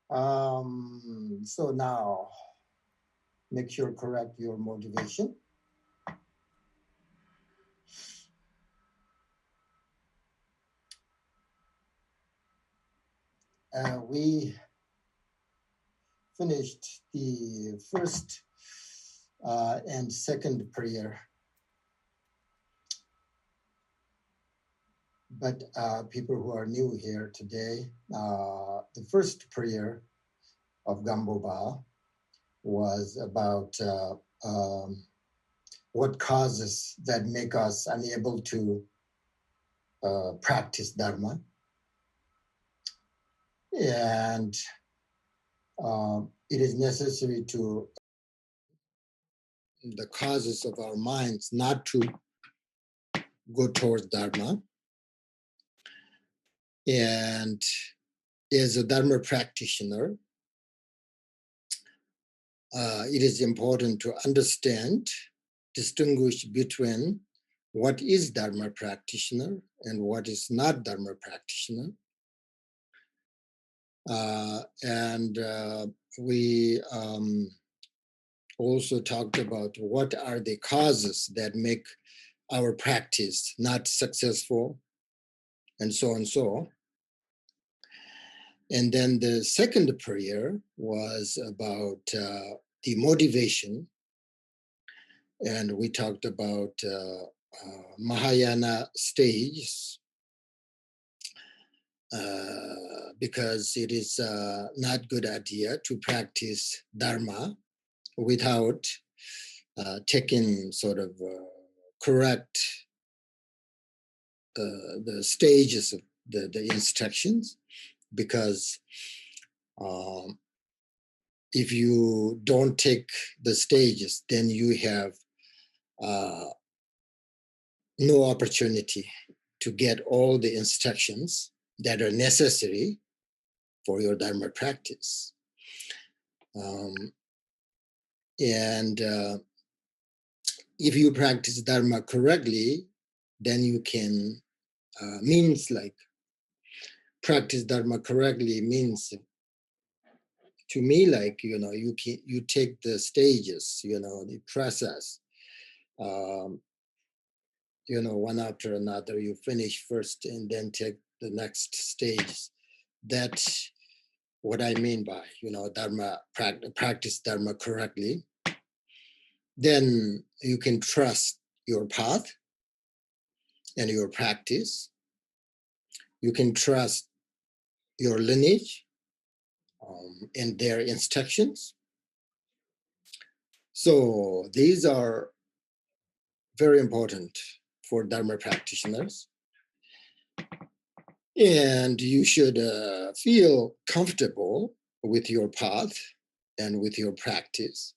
So now, make sure correct your motivation. We finished the first and second prayer, but people who are new here today, the first prayer of Gampopa was about what causes that make us unable to practice Dharma. And it is necessary to the causes of our minds not to go towards Dharma. And as a Dharma practitioner, it is important to understand, distinguish between what is Dharma practitioner and what is not Dharma practitioner. And we also talked about what are the causes that make our practice not successful, and so on and so. And then the second prayer was about the motivation. And we talked about Mahayana stages, because it is not good idea to practice Dharma without taking sort of correct the stages of the instructions, because if you don't take the stages, then you have no opportunity to get all the instructions that are necessary for your Dharma practice. And if you practice Dharma correctly, then you can, means like practice Dharma correctly means to me like, you take the stages, the process, one after another. You finish first and then take the next stage. That's what I mean by, Dharma, practice Dharma correctly. Then you can trust your path and your practice. You can trust your lineage and their instructions. So these are very important for Dharma practitioners. And you should feel comfortable with your path and with your practice.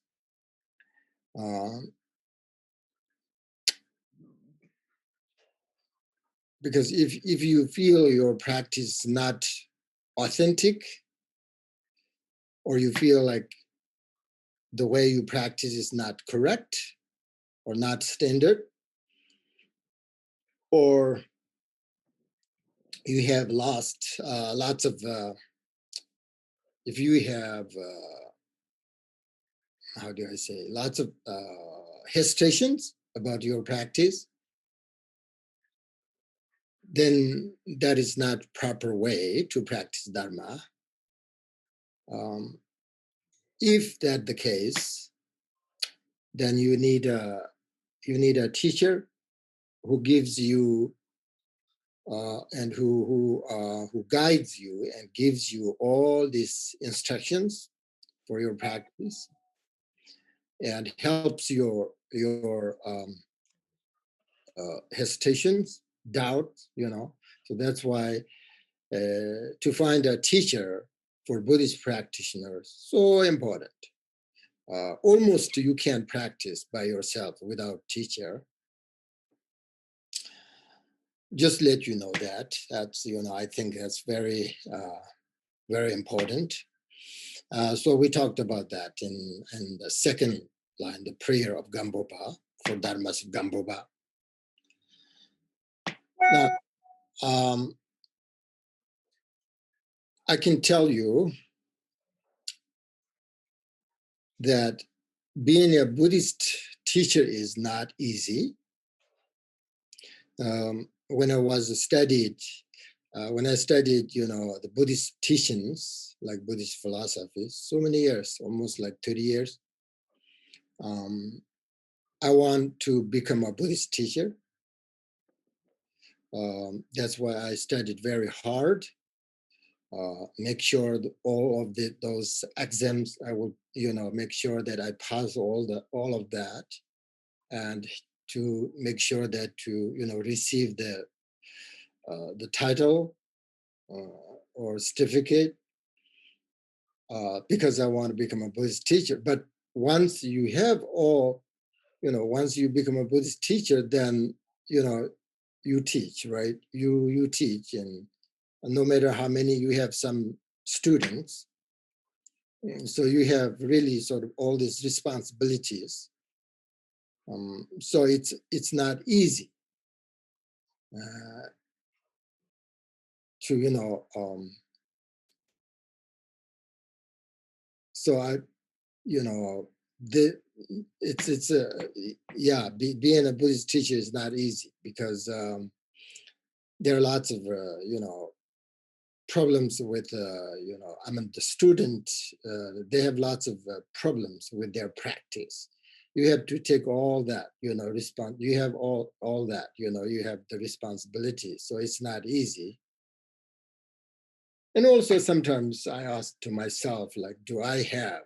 Because if you feel your practice not authentic, or you feel like the way you practice is not correct or not standard, or you have lost lots of, if you have, how do I say, lots of hesitations about your practice, then that is not proper way to practice Dharma. If that the case, then you need a teacher who gives you and who guides you and gives you all these instructions for your practice and helps your hesitations, doubts, So that's why to find a teacher for Buddhist practitioners, so important. Almost you can't practice by yourself without teacher. Just let you know that. That's, I think that's very, very important. So we talked about that in the second line, the prayer of Gampopa, Four Dharmas of Gampopa. Now, I can tell you that being a Buddhist teacher is not easy. When I studied, the Buddhist teachings, like Buddhist philosophy, so many years, almost like 30 years, I want to become a Buddhist teacher. That's why I studied very hard. Make sure that all of those exams, I will, make sure that I pass all of that, and to make sure that to receive the title or certificate, because I want to become a Buddhist teacher. But once you have once you become a Buddhist teacher, then you teach, right? You teach, and no matter how many you have, some students, so you have really sort of all these responsibilities. So it's not easy to so I the it's a being a Buddhist teacher is not easy, because there are lots of problems with I mean, the student, they have lots of problems with their practice. You have to take all that, respond. You have all that, you have the responsibility. So it's not easy. And also sometimes I ask to myself, like, do I have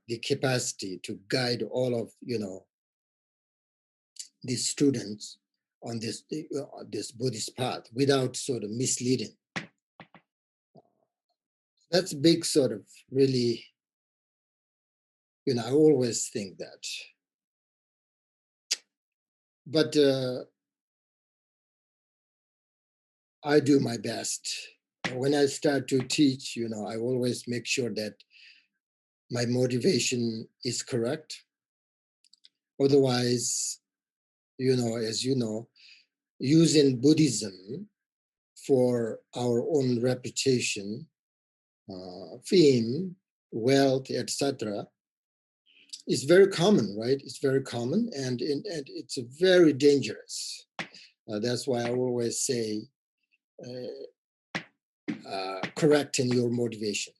the capacity to guide all of these students on this Buddhist path without sort of misleading? That's big, sort of really. I always think that. But I do my best. When I start to teach, I always make sure that my motivation is correct. Otherwise, as using Buddhism for our own reputation, fame, wealth, etc., is very common, right? It's very common, and it's very dangerous. That's why I always say, correcting your motivation.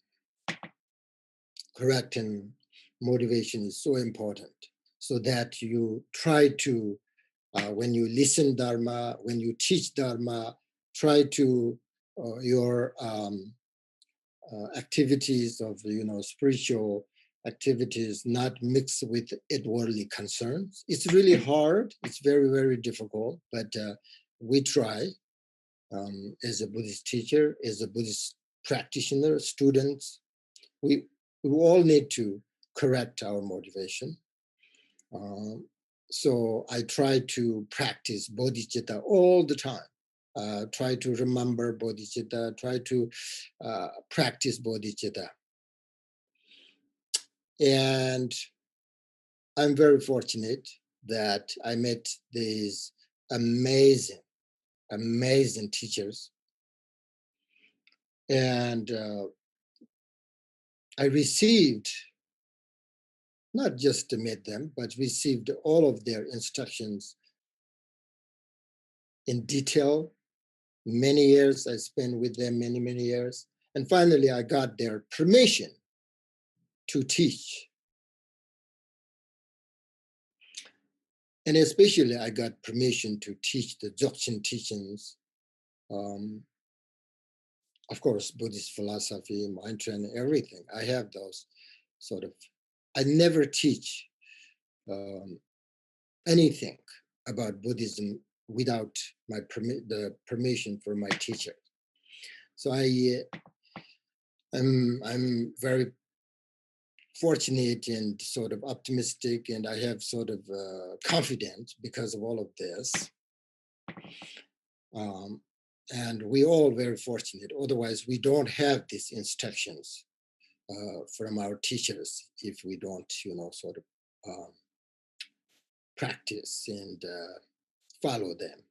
Correcting motivation is so important, so that you try to, when you listen Dharma, when you teach Dharma, try to your activities of spiritual activities not mix with worldly concerns. It's really hard. It's very, very difficult, but we try. As a Buddhist teacher, as a Buddhist practitioner, students, we all need to correct our motivation. So I try to practice bodhicitta all the time. Try to remember bodhicitta, try to practice bodhicitta. And I'm very fortunate that I met these amazing, amazing teachers. And I received, not just to meet them, but received all of their instructions in detail. Many years I spent with them, many, many years. And finally, I got their permission to teach. And especially, I got permission to teach the Dzogchen teachings. Of course, Buddhist philosophy, mind training, everything. I have those sort of. I never teach anything about Buddhism without the permission from my teacher. So I'm very fortunate and sort of optimistic, and I have sort of confidence because of all of this. And we all very fortunate. Otherwise, we don't have these instructions from our teachers if we don't, sort of practice and follow them.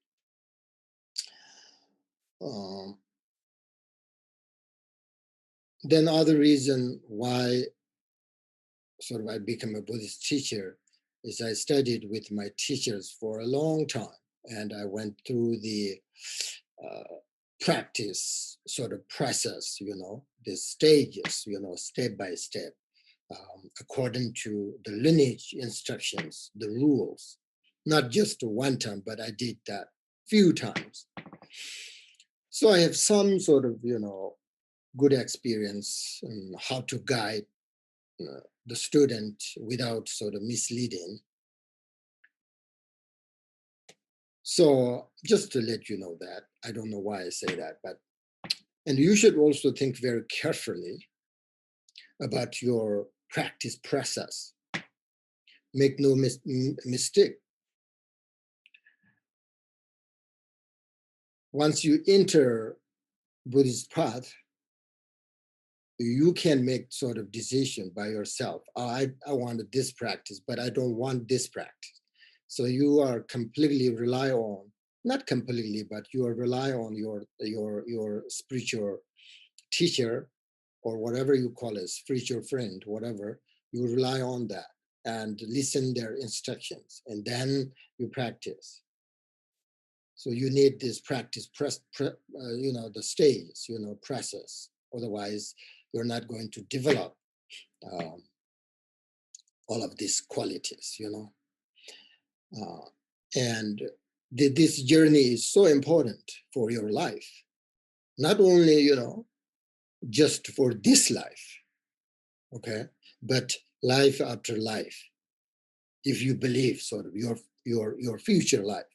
Then other reason why sort of I became a Buddhist teacher is I studied with my teachers for a long time, and I went through the practice sort of process, the stages, step by step, according to the lineage instructions, the rules. Not just one time, but I did that few times. So I have some sort of, good experience in how to guide the student without sort of misleading. So just to let you know that, I don't know why I say that, and you should also think very carefully about your practice process. Make no mistake. Once you enter Buddhist path, you can make sort of decision by yourself. I want this practice, but I don't want this practice. So you are completely rely on, not completely, but you are rely on your spiritual teacher or whatever you call it, spiritual friend, whatever. You rely on that and listen their instructions, and then you practice. So you need this practice, the stages, process. Otherwise, you're not going to develop all of these qualities, and this journey is so important for your life. Not only, just for this life, okay, but life after life. If you believe sort of your future life.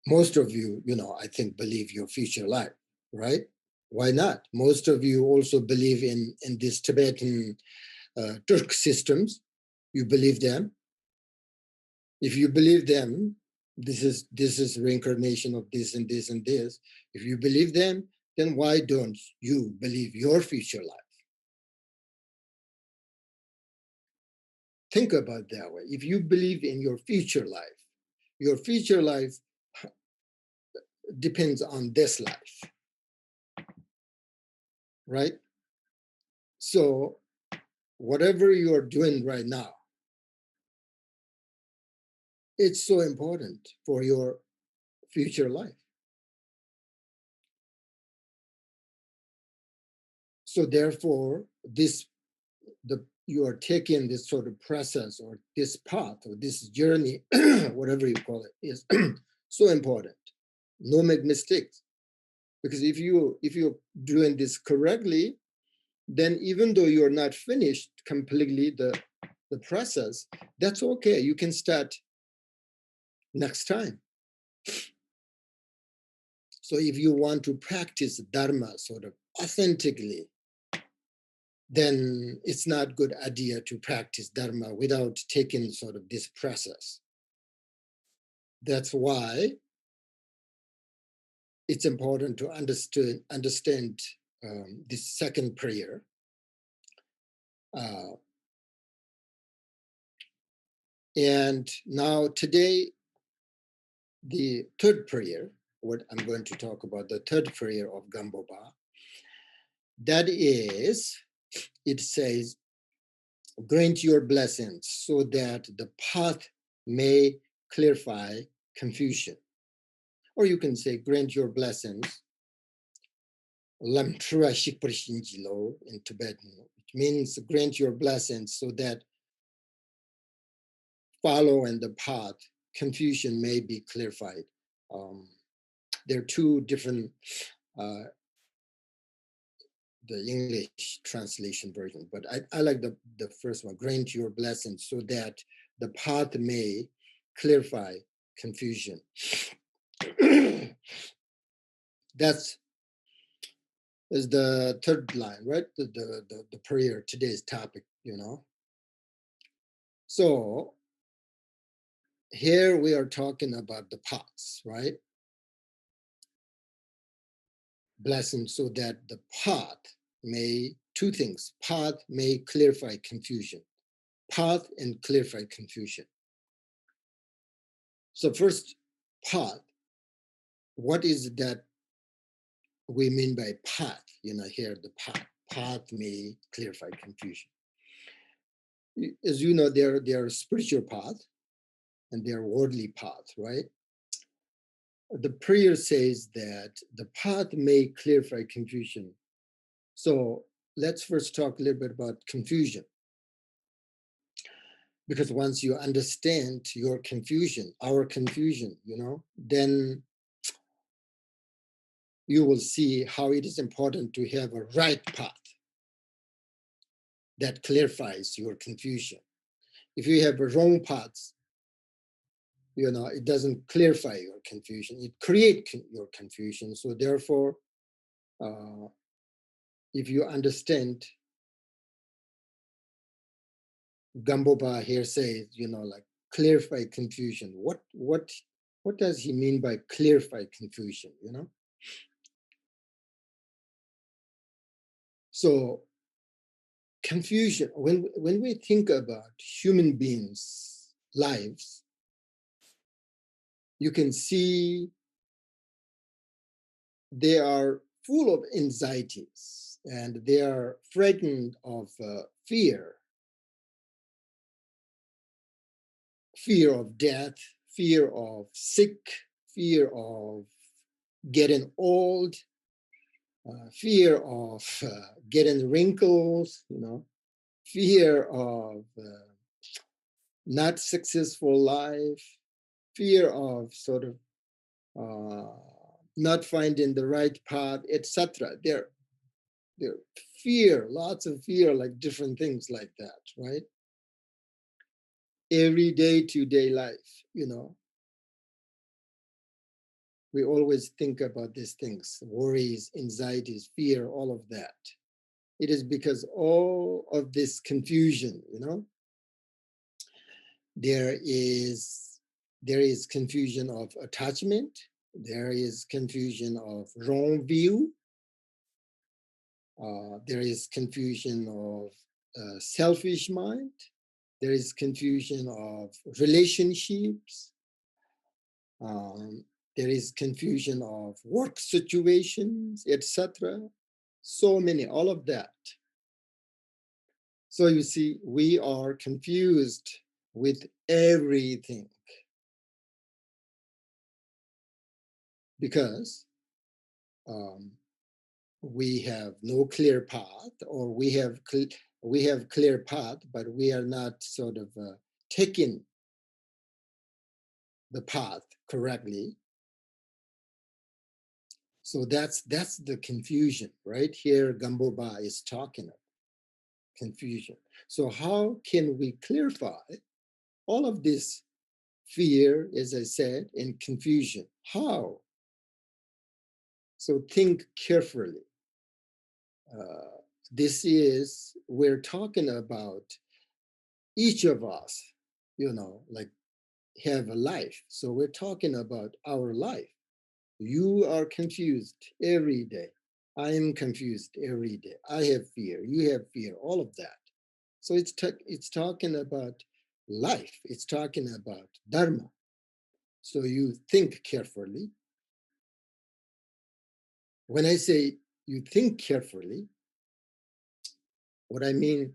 Most of you, I think believe your future life, right? Why not? Most of you also believe in these Tibetan Turk systems. You believe them. If you believe them, this is reincarnation of this and this and this. If you believe them, then why don't you believe your future life? Think about that way. If you believe in your future life depends on this life, right? So whatever you're doing right now, it's so important for your future life. So therefore, you are taking this sort of process or this path or this journey, whatever you call it, is so important. No make mistakes, because if you're doing this correctly, then even though you're not finished completely the process, that's okay. You can start next time. So if you want to practice Dharma sort of authentically, then it's not a good idea to practice Dharma without taking sort of this process. That's why it's important to understand this second prayer. And now today, the third prayer, what I'm going to talk about, the third prayer of Gampopa, that is, it says, grant your blessings so that the path may clarify confusion. Or you can say, grant your blessings, Lam Trua Shikparishinjilo in Tibetan, which means grant your blessings so that following the path, confusion may be clarified. There are two different the English translation version, but I like the first one, grant your blessings so that the path may clarify confusion. That's is the third line, right? The prayer, today's topic, So here we are talking about the paths, right? Blessings so that the path may, two things, path may clarify confusion. Path and clarify confusion. So first, path, what is that we mean by path. Here the path. Path may clarify confusion. As you know, there are spiritual path and there are worldly path, right? The prayer says that the path may clarify confusion. So let's first talk a little bit about confusion. Because once you understand your confusion, our confusion, then you will see how it is important to have a right path that clarifies your confusion. If you have a wrong path, it doesn't clarify your confusion. It creates your confusion. So therefore, if you understand, Gampopa here says, like clarify confusion. What does he mean by clarify confusion? So confusion, when we think about human beings' lives, you can see they are full of anxieties and they are frightened of fear of death, fear of sick, fear of getting old, fear of getting wrinkles, fear of not successful life, fear of sort of not finding the right path, etc. There fear, lots of fear, like different things like that, right? Every day-to-day life, we always think about these things, worries, anxieties, fear, all of that. It is because all of this confusion, there is confusion of attachment, there is confusion of wrong view, there is confusion of selfish mind, there is confusion of relationships, there is confusion of work situations, etc. So many, all of that. So you see, we are confused with everything because we have no clear path, or we have clear path, but we are not sort of taking the path correctly. So that's the confusion, right? Here Gampopa is talking about confusion. So how can we clarify all of this fear, as I said, and confusion? How? So think carefully. We're talking about each of us, like have a life. So we're talking about our life. You are confused every day. I am confused every day. I have fear. You have fear. All of that. So it's talking about life. It's talking about dharma. So you think carefully. When I say you think carefully, what I mean,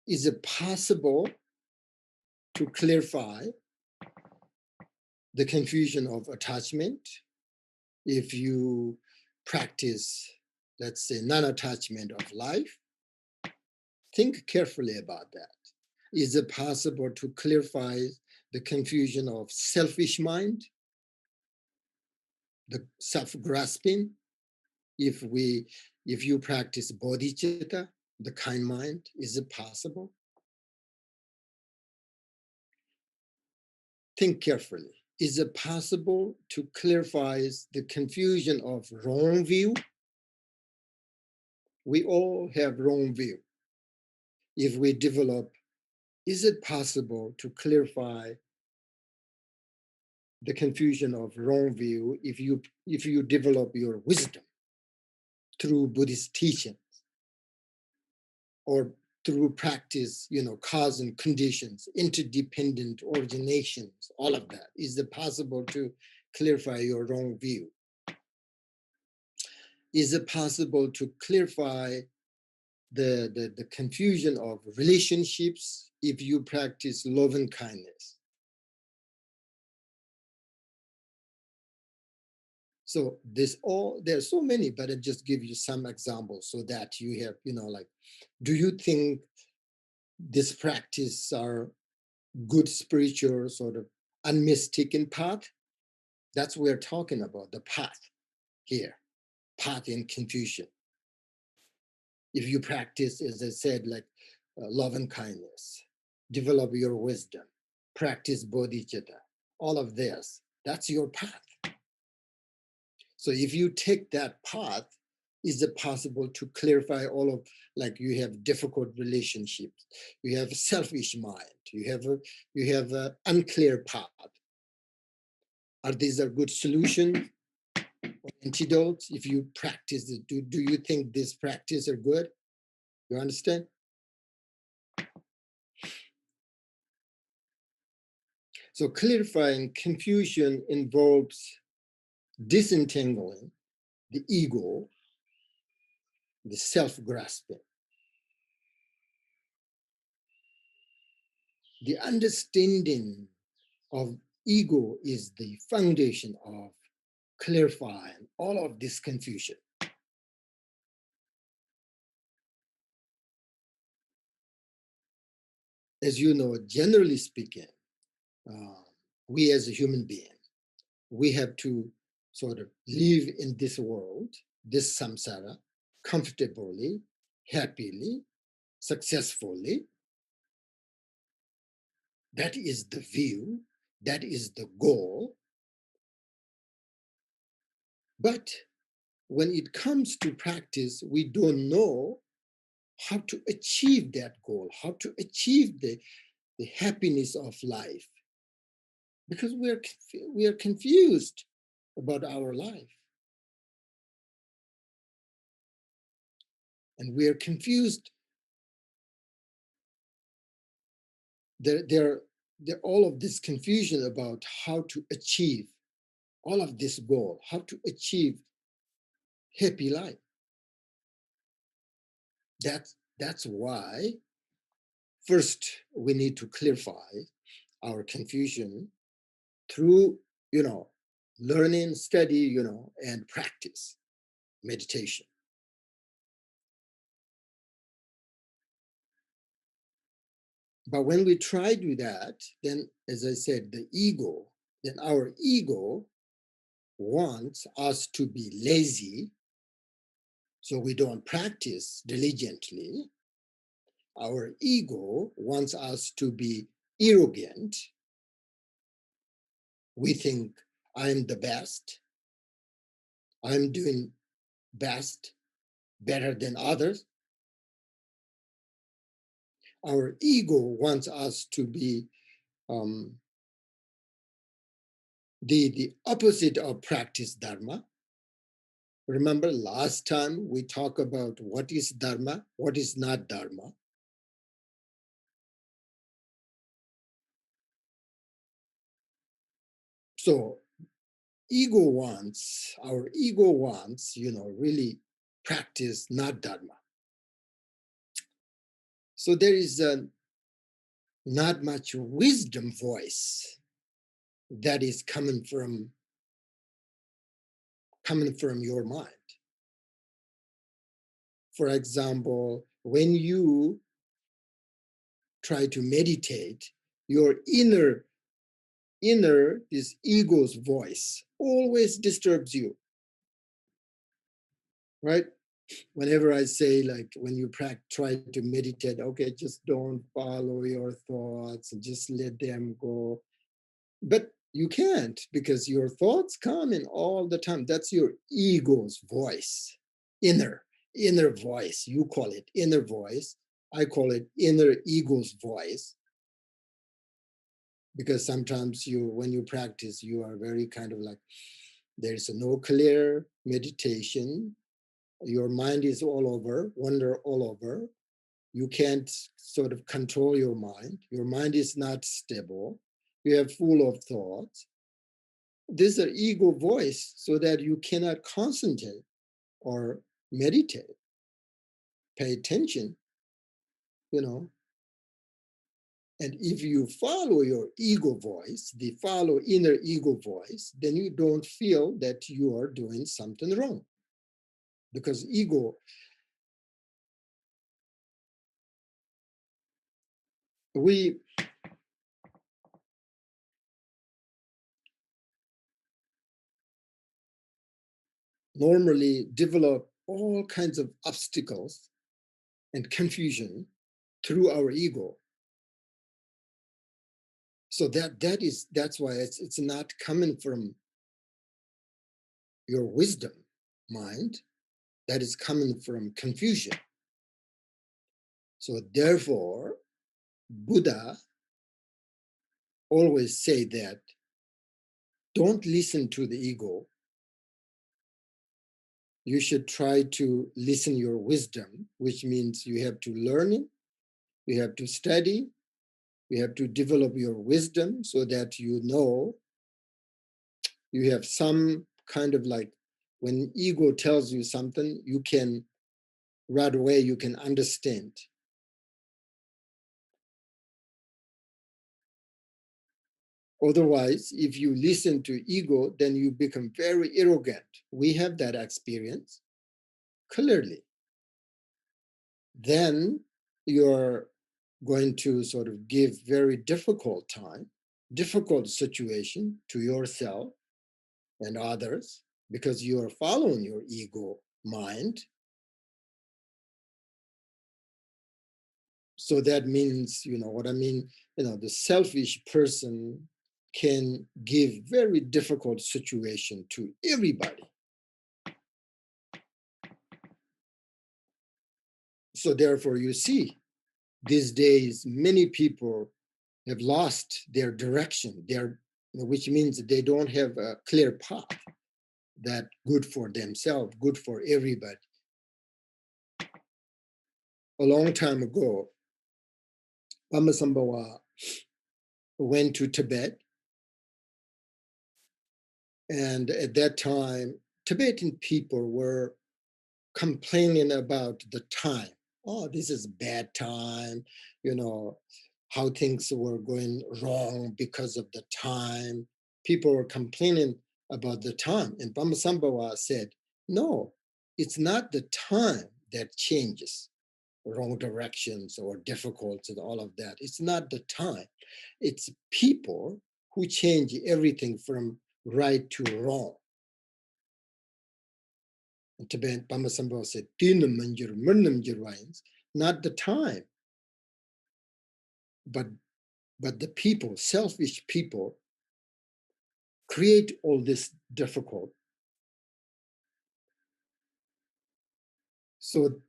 is it possible to clarify the confusion of attachment if you practice, let's say, non-attachment of life? Think carefully about that. Is it possible to clarify the confusion of selfish mind, the self-grasping? If you practice bodhicitta, the kind mind, is it possible? Think carefully. Is it possible to clarify the confusion of wrong view? We all have wrong view. If we develop, is it possible to clarify the confusion of wrong view if you develop your wisdom through Buddhist teachings or through practice, cause and conditions, interdependent originations, all of that? Is it possible to clarify your wrong view? is it possible to clarify the confusion of relationships if you practice love and kindness? So there's so many, but I just give you some examples so that you have, like, do you think this practice are good spiritual sort of unmistaken path? That's what we're talking about, the path here, path in confusion. If you practice, as I said, like love and kindness, develop your wisdom, practice bodhicitta, all of this, that's your path. So if you take that path, is it possible to clarify all of, like you have difficult relationships, you have a selfish mind, you have an unclear path. Are these a good solution or antidotes if you practice it? Do you think this practice are good? You understand? So clarifying confusion involves disentangling the ego, the self-grasping. The understanding of ego is the foundation of clarifying all of this confusion. As you know, generally speaking, we as a human being, we have to sort of live in this world, this samsara, comfortably, happily, successfully. That is the view, that is the goal. But when it comes to practice, we don't know how to achieve that goal, how to achieve the happiness of life, because we are confused about our life. And we are confused. There all of this confusion about how to achieve all of this goal, how to achieve happy life. That's why first we need to clarify our confusion through, learning, study, and practice meditation. But when we try to do that, then, as I said, then our ego wants us to be lazy, so we don't practice diligently. Our ego wants us to be arrogant. We think, I'm the best, I'm doing best, better than others. Our ego wants us to be the opposite of practice dharma. Remember last time we talked about what is dharma, what is not dharma. So our ego wants, really practice not dharma. So there is not much wisdom voice that is coming from your mind. For example, when you try to meditate, your inner this ego's voice always disturbs you, right? Whenever I say, like, when you try to meditate, okay, just don't follow your thoughts and just let them go. But you can't, because your thoughts come in all the time. That's your ego's voice, inner voice. You call it inner voice. I call it inner ego's voice. Because sometimes when you practice, you are very kind of like, there's no clear meditation. Your mind is all over, wander all over. You can't sort of control your mind. Your mind is not stable. You are full of thoughts. This is an ego voice, so that you cannot concentrate. or meditate, pay attention, you know. And if you follow your ego voice, the follow inner ego voice, then you don't feel that you are doing something wrong. Because ego, we normally develop all kinds of obstacles and confusion through our ego. So that's why it's not coming from your wisdom mind, that is coming from confusion. So therefore, Buddha always say that don't listen to the ego. You should try to listen your wisdom, which means you have to learn it, you have to study, you have to develop your wisdom so that you know, you have some kind of like, when ego tells you something, you can right away, you can understand. Otherwise, if you listen to ego, then you become very arrogant. We have that experience clearly. Then you're going to sort of give very difficult time, difficult situation to yourself and others because you are following your ego mind. So that means, you know what I mean, you know, the selfish person can give very difficult situation to everybody. So therefore, you see, these days, many people have lost their direction, which means they don't have a clear path that good for themselves, good for everybody. A long time ago, Pamasambhava went to Tibet, and at that time, Tibetan people were complaining about the time. Oh, this is bad time, you know, how things were going wrong because of the time. People were complaining about the time. And Pamasambhava said, no, it's not the time that changes wrong directions or difficult and all of that. It's not the time. It's people who change everything from right to wrong. Tibetan Pamasambhava said, not the time, but the people, selfish people, create all this difficult. So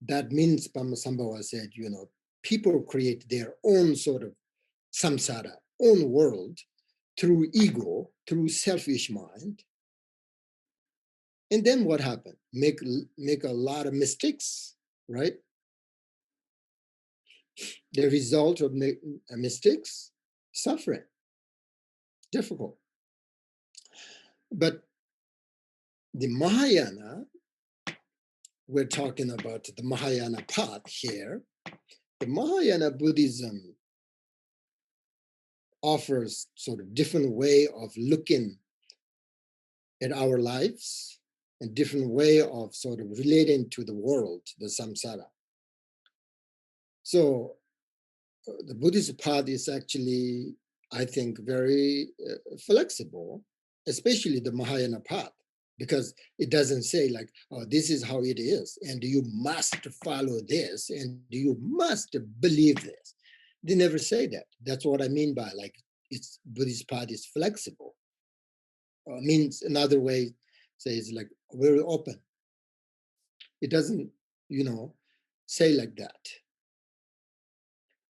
that means Pamasambhava said, you know, people create their own sort of samsara, own world through ego, through selfish mind. And then what happened? Make a lot of mistakes, right? The result of mistakes, suffering, difficult. But the Mahayana, we're talking about the Mahayana path here. The Mahayana Buddhism offers sort of different way of looking at our lives and different way of sort of relating to the world, the samsara. So the Buddhist path is actually, I think, very flexible, especially the Mahayana path, because it doesn't say like, oh, this is how it is, and you must follow this, and you must believe this. They never say that. That's what I mean by like, it's Buddhist path is flexible. Means another way says like very open. It doesn't, you know, say like that.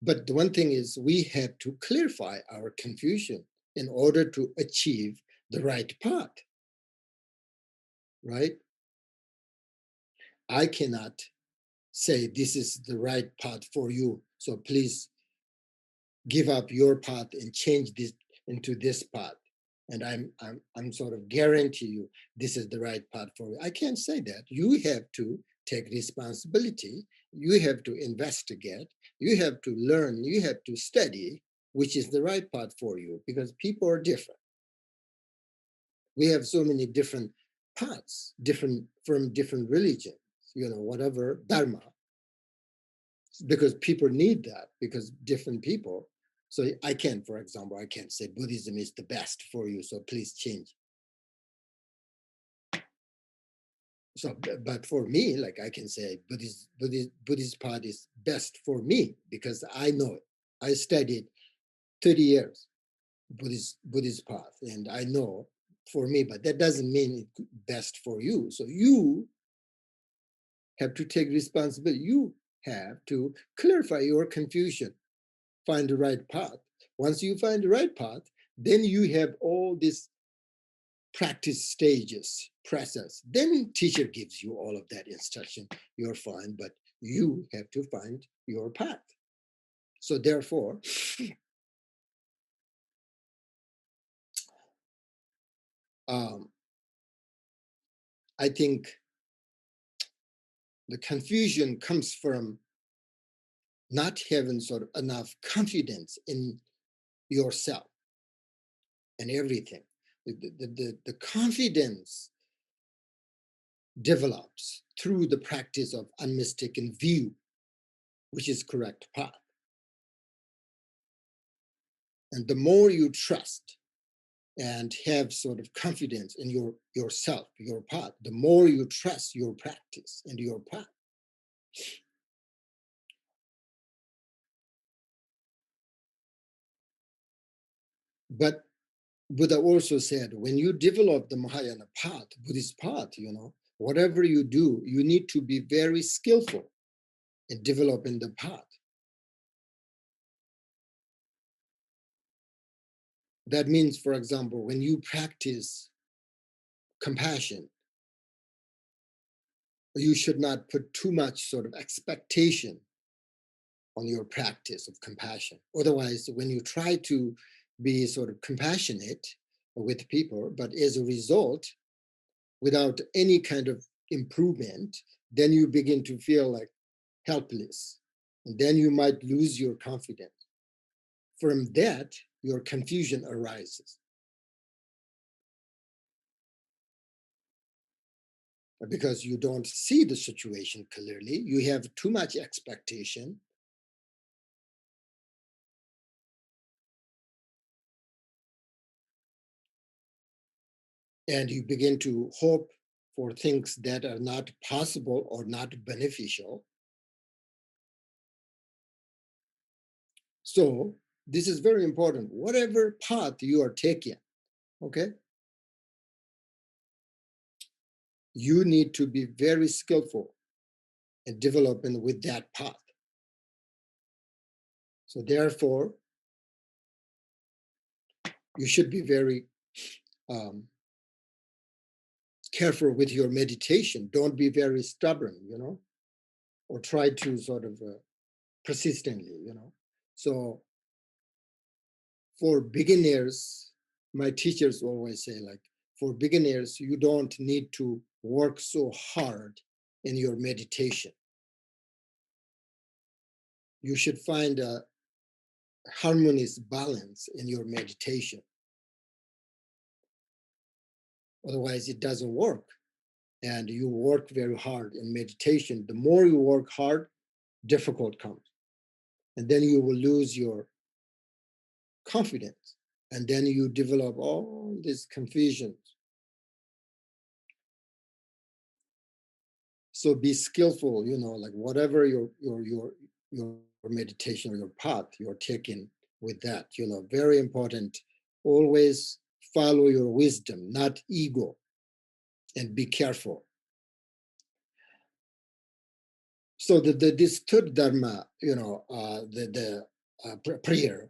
But the one thing is we have to clarify our confusion in order to achieve the right path, right? I cannot say this is the right path for you, so please give up your path and change this into this path. and I'm sort of guarantee you this is the right path for you. I can't say that. You have to take responsibility. You have to investigate. You have to learn. You have to study which is the right path for you, because people are different. We have so many different paths, different from different religions, whatever dharma, because people need that, because different people. So I can't, for example, I can't say Buddhism is the best for you, so please change. So, but for me, like I can say Buddhist path is best for me because I know it. I studied 30 years Buddhist path, and I know for me, but that doesn't mean it's best for you. So you have to take responsibility. You have to clarify your confusion, find the right path. Once you find the right path, then you have all these practice stages, process. Then teacher gives you all of that instruction. You're fine, but you have to find your path. So therefore, I think the confusion comes from not having sort of enough confidence in yourself and everything. The confidence develops through the practice of unmistaken view, which is correct path. And the more you trust and have sort of confidence in yourself, your path, the more you trust your practice and your path. But Buddha also said, when you develop the Mahayana path, Buddhist path, whatever you do, you need to be very skillful in developing the path. That means, for example, when you practice compassion, you should not put too much sort of expectation on your practice of compassion. Otherwise, when you try to be sort of compassionate with people, but as a result, without any kind of improvement, then you begin to feel like helpless. And then you might lose your confidence. From that, your confusion arises. Because you don't see the situation clearly, you have too much expectation. And you begin to hope for things that are not possible or not beneficial. So this is very important. Whatever path you are taking, okay, you need to be very skillful in developing with that path. So therefore, you should be very careful with your meditation. Don't be very stubborn, or try to sort of persistently, So for beginners, my teachers always say, like, for beginners, you don't need to work so hard in your meditation. You should find a harmonious balance in your meditation. Otherwise, it doesn't work. And you work very hard in meditation. The more you work hard, difficult comes. And then you will lose your confidence. And then you develop all these confusions. So be skillful, like whatever your meditation or your path you're taking with that, very important. Always follow your wisdom, not ego, and be careful. So this third dharma, prayer,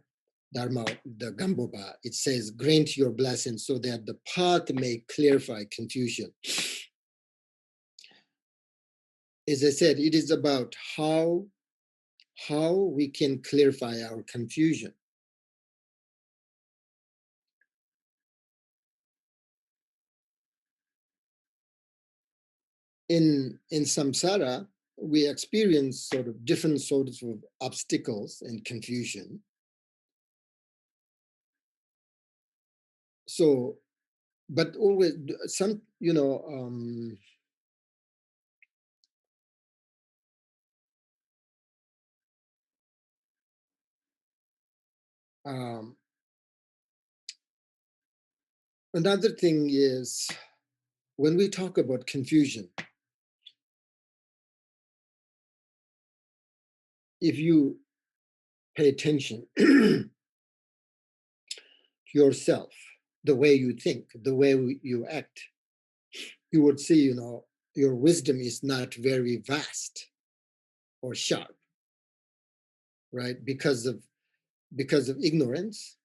dharma, the Gampopa, it says, grant your blessing so that the path may clarify confusion. As I said, it is about how we can clarify our confusion. in samsara, we experience sort of different sorts of obstacles and confusion. So, but always some, another thing is when we talk about confusion, if you pay attention to yourself, the way you think, the way you act, you would see, your wisdom is not very vast or sharp, right? Because of ignorance.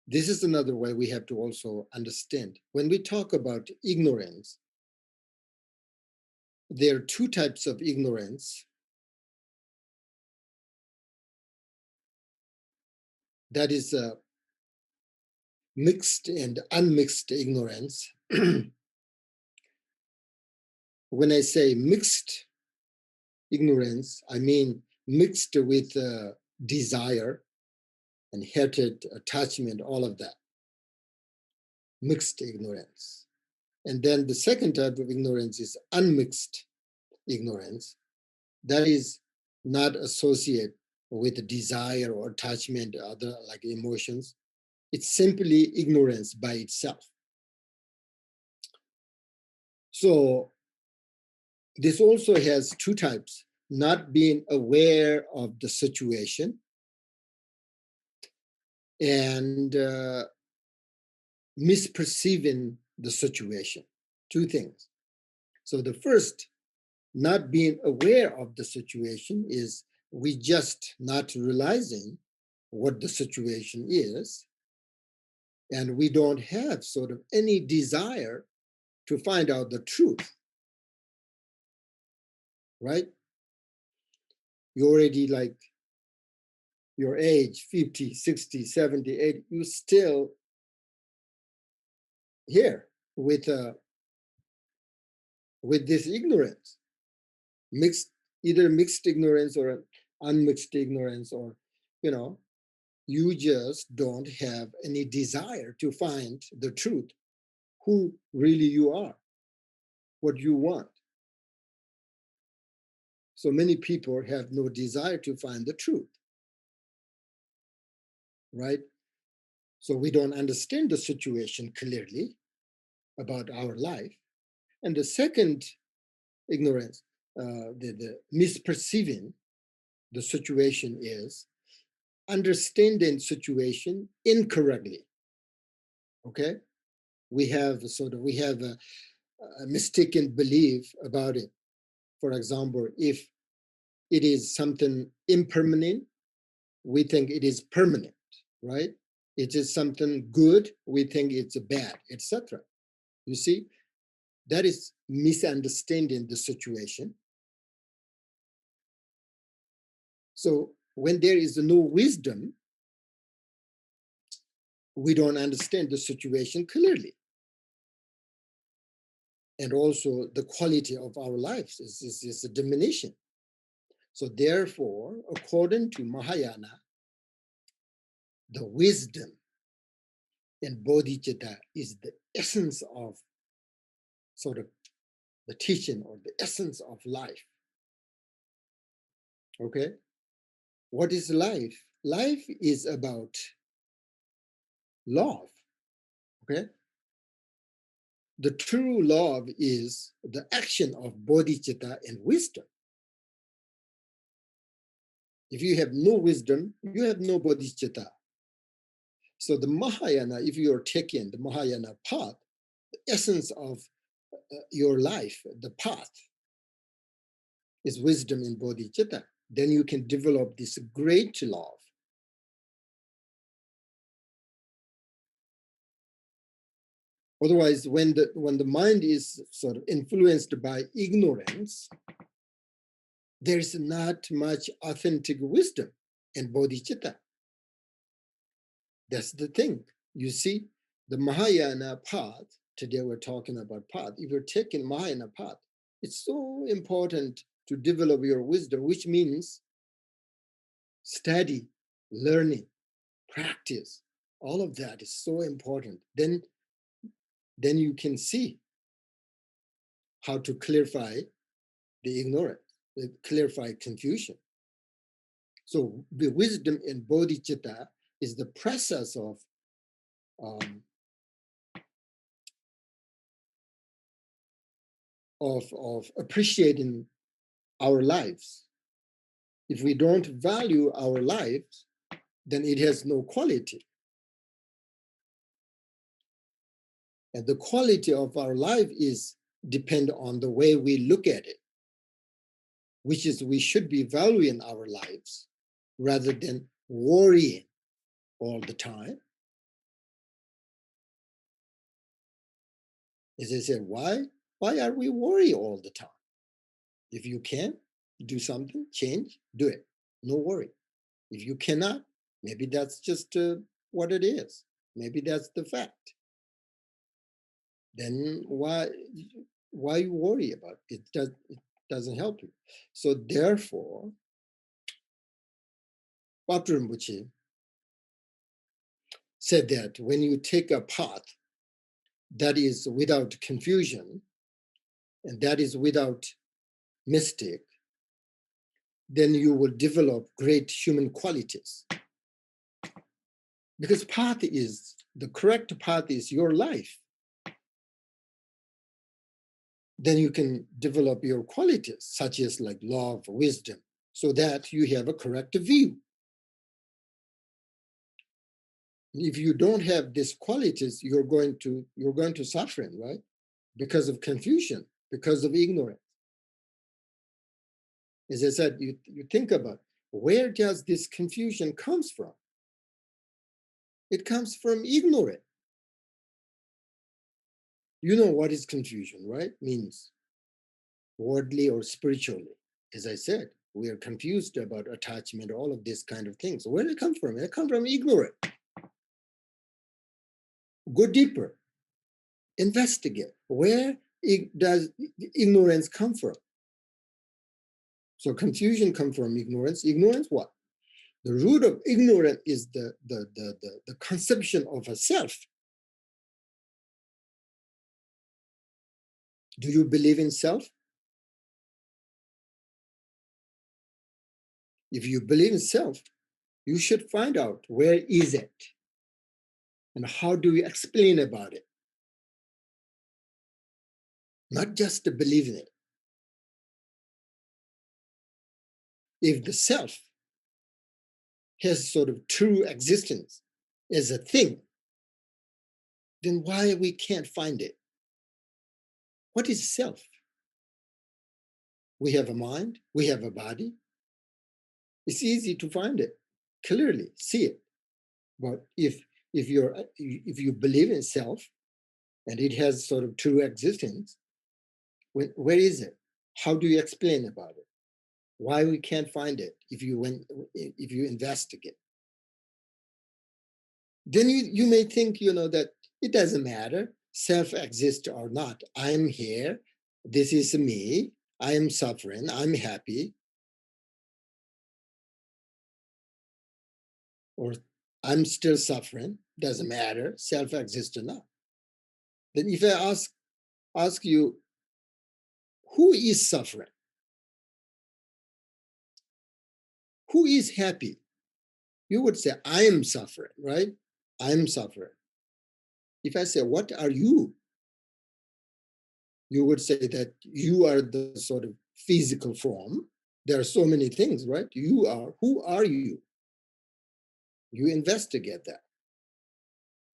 This is another way we have to also understand. When we talk about ignorance, there are two types of ignorance. That is mixed and unmixed ignorance. When I say mixed ignorance, I mean mixed with desire and hatred, attachment, all of that. Mixed ignorance. And then the second type of ignorance is unmixed ignorance. That is not associated with desire or attachment, other like emotions. It's simply ignorance by itself. So this also has two types: not being aware of the situation and misperceiving the situation. Two things. So the first, not being aware of the situation, is we just not realizing what the situation is, and we don't have sort of any desire to find out the truth, right? You already like your age, 50, 60, 70, 80, you're still here with this ignorance, either mixed ignorance or unmixed ignorance, or you just don't have any desire to find the truth, who really you are, what you want. So many people have no desire to find the truth, right? So we don't understand the situation clearly about our life. And the second ignorance, the misperceiving the situation, is understanding situation incorrectly. Okay, we have a mistaken belief about it. For example, if it is something impermanent, we think it is permanent, right? It is something good, we think it's bad, etc. You see, that is misunderstanding the situation. So when there is no wisdom, we don't understand the situation clearly. And also the quality of our lives is a diminution. So therefore, according to Mahayana, the wisdom and bodhicitta is the essence of sort of the teaching, or the essence of life. Okay? What is life? Life is about love. Okay? The true love is the action of bodhicitta and wisdom. If you have no wisdom, you have no bodhicitta. So the Mahayana, if you are taking the Mahayana path, the essence of your life, the path, is wisdom and bodhicitta. Then you can develop this great love. Otherwise, when the mind is sort of influenced by ignorance, there's not much authentic wisdom and bodhicitta. That's the thing. You see, the Mahayana path today we're talking about path. If you're taking Mahayana path, it's so important to develop your wisdom, which means study, learning, practice. All of that is so important. Then you can see how to clarify the ignorance, clarify confusion. So the wisdom in bodhicitta is the process of appreciating our lives. If we don't value our lives, then it has no quality. And the quality of our life is depend on the way we look at it, which is we should be valuing our lives rather than worrying all the time. As I said, why are we worried all the time? If you can do something, change, do it. No worry. If you cannot, maybe that's just what it is. Maybe that's the fact. Then why you worry about it? It doesn't help you. So therefore, Patrul Rinpoche said that when you take a path that is without confusion and that is without mistake, then you will develop great human qualities. Because the correct path is your life. Then you can develop your qualities, such as like love, wisdom, so that you have a correct view. If you don't have these qualities, you're going to suffer, right? Because of confusion, because of ignorance. As I said, you think about where does this confusion comes from? It comes from ignorance. You know what is confusion, right? Means worldly or spiritually. As I said, we are confused about attachment, all of these kind of things. Where did it come from? It comes from ignorance. Go deeper. Investigate. Where does ignorance come from? So confusion comes from ignorance. Ignorance what? The root of ignorance is the conception of a self. Do you believe in self? If you believe in self, you should find out where is it and how do you explain about it. Not just to believe in it. If the self has sort of true existence as a thing, then why we can't find it? What is self? We have a mind, we have a body. It's easy to find it, clearly see it. But if you believe in self and it has sort of true existence, where is it? How do you explain about it? Why we can't find it if you investigate? Then you may think, that it doesn't matter, self exists or not. I'm here, this is me, I am suffering, I'm happy, or I'm still suffering, doesn't matter, self exists or not. Then if I ask you, who is suffering? Who is happy? You would say, I am suffering, right? I am suffering. If I say, what are you? You would say that you are the sort of physical form. There are so many things, right? Who are you? You investigate that.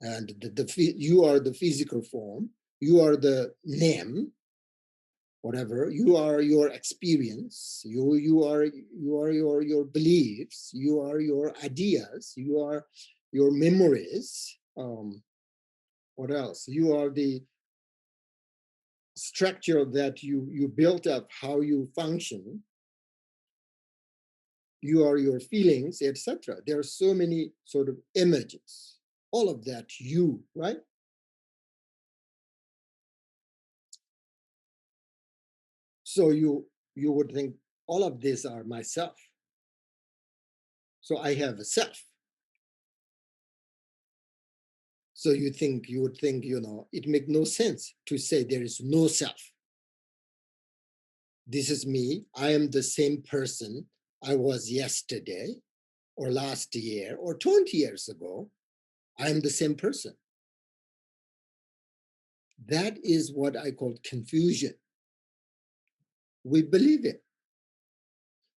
And you are the physical form. You are the name, whatever. You are your experience. You are your beliefs. You are your ideas. You are your memories. What else? You are the structure that you built up, how you function. You are your feelings, etc. There are so many sort of images. All of that, you, right? So you would think all of these are myself. So I have a self. So you would think, it makes no sense to say there is no self. This is me. I am the same person I was yesterday or last year or 20 years ago. I am the same person. That is what I call confusion. We believe it.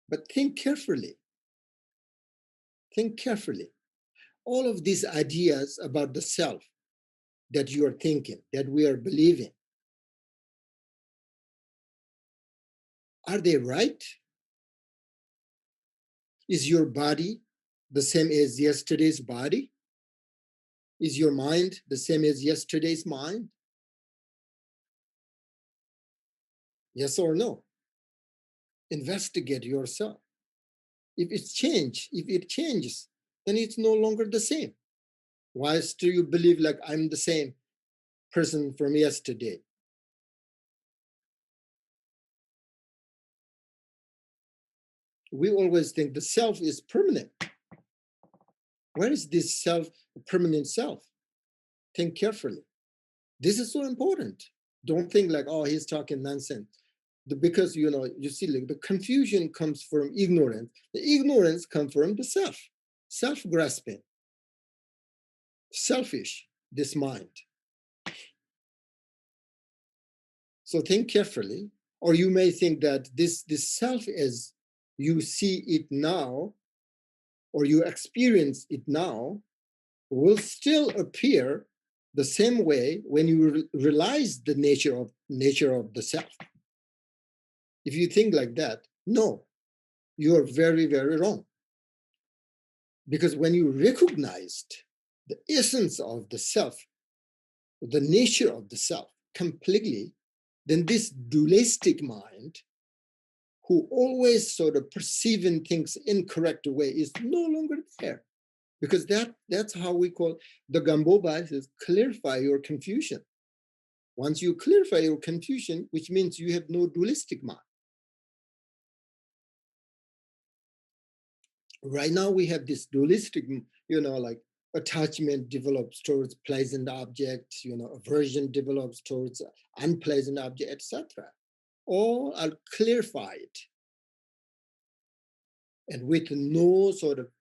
But think carefully. Think carefully. All of these ideas about the self that you are thinking, that we are believing, are they right? Is your body the same as yesterday's body? Is your mind the same as yesterday's mind? Yes or no? Investigate yourself. If it changes, then it's no longer the same. Why still you believe like I'm the same person from yesterday? We always think the self is permanent. Where is this permanent self? Think carefully. This is so important. Don't think like, oh, he's talking nonsense. Because, you see, like the confusion comes from ignorance. The ignorance comes from the self-grasping, selfish, this mind. So think carefully, or you may think that this self as you see it now, or you experience it now, will still appear the same way when you realize the nature of the self. If you think like that, no, you are very, very wrong. Because when you recognized the essence of the self, the nature of the self completely, then this dualistic mind, who always sort of perceiving things incorrect way, is no longer there. Because that's how we call the Gampopa, is clarify your confusion. Once you clarify your confusion, which means you have no dualistic mind. Right now we have this dualistic, like attachment develops towards pleasant objects, aversion develops towards unpleasant object, etc. All are clarified and with no sort of